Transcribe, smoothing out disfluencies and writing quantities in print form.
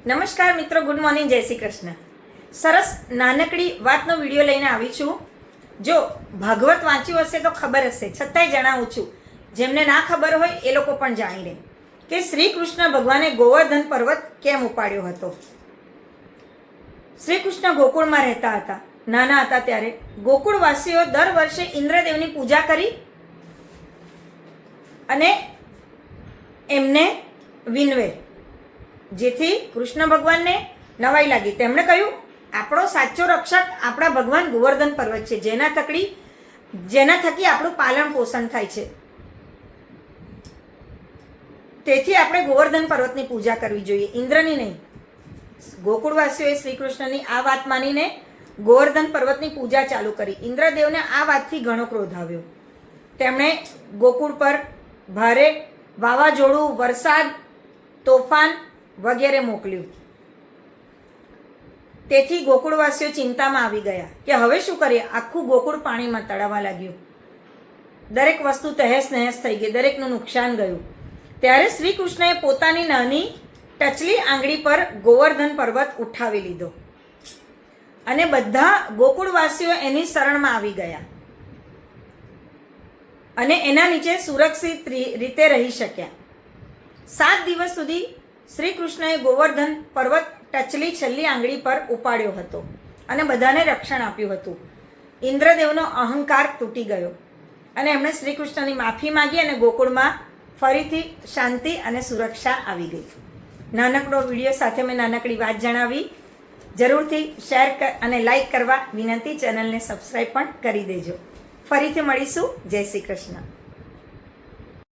નમસ્કાર મિત્રો, good morning, જય શ્રી કૃષ્ણ. સરસ નાનકડી વાતનો વિડીયો લઈને આવી છું. જો ભાગવત વાંચ્યું હશે તો ખબર હશે, છતાંય જણાવું છું, જેમને ના ખબર હોય એ લોકો પણ જાણી લે કે શ્રી કૃષ્ણ ભગવાને ગોવર્ધન પર્વત કેમ ઉપાડ્યો હતો. શ્રી કૃષ્ણ ગોકુળમાં રહેતા હતા. નાના હતા ત્યારે ગોકુળવાસીઓ દર વર્ષે ઇન્દ્રદેવની પૂજા કરી અને એમને વિનવે, જેથી કૃષ્ણ ભગવાનને નવાઈ લાગી. તેમણે કહ્યું, આપણો સાચો રક્ષક આપણા ભગવાન ગોવર્ધન પર્વત છે, જેના થકી આપણું પાલન પોષણ થાય છે. તેથી આપણે ગોવર્ધન પર્વતની પૂજા કરવી જોઈએ, ઇન્દ્રની નહીં. ગોકુળવાસીઓએ શ્રી કૃષ્ણની આ વાત માનીને ગોવર્ધન પર્વતની પૂજા ચાલુ કરી. ઇન્દ્રદેવને આ વાતથી ઘણો ક્રોધ આવ્યો. તેમણે ગોકુળ પર ભારે વાવાઝોડું, વરસાદ, તોફાન વગેરે મોકલ્યું. તેથી ગોકુળવાસીઓ ચિંતામાં આવી ગયા કે હવે શું કરીએ. આખું ગોકુળ પાણીમાં તળાવવા લાગ્યું. દરેક વસ્તુ તહેસ નહેસ થઈ ગઈ, દરેકનું નુકસાન ગયું. ત્યારે શ્રી કૃષ્ણએ પોતાની નાની ટચલી આંગળી પર ગોવર્ધન પર્વત ઉઠાવી લીધો અને બધા ગોકુળવાસીઓ એની શરણમાં આવી ગયા અને એના નીચે સુરક્ષિત રીતે રહી શક્યા. 7 દિવસ સુધી શ્રી કૃષ્ણએ ગોવર્ધન પર્વત ટચલી છેલ્લી આંગળી પર ઉપાડ્યો હતો અને બધાને રક્ષણ આપ્યું હતું. ઇન્દ્રદેવનો અહંકાર તૂટી ગયો અને એમણે શ્રી કૃષ્ણની માફી માંગી અને ગોકુળમાં ફરીથી શાંતિ અને સુરક્ષા આવી ગઈ. નાનકડો વિડીયો સાથે મેં નાનકડી વાત જણાવી. જરૂરથી શેર અને લાઈક કરવા વિનંતી. ચેનલને સબસ્ક્રાઈબ પણ કરી દેજો. ફરીથી મળીશું. જય શ્રી કૃષ્ણ.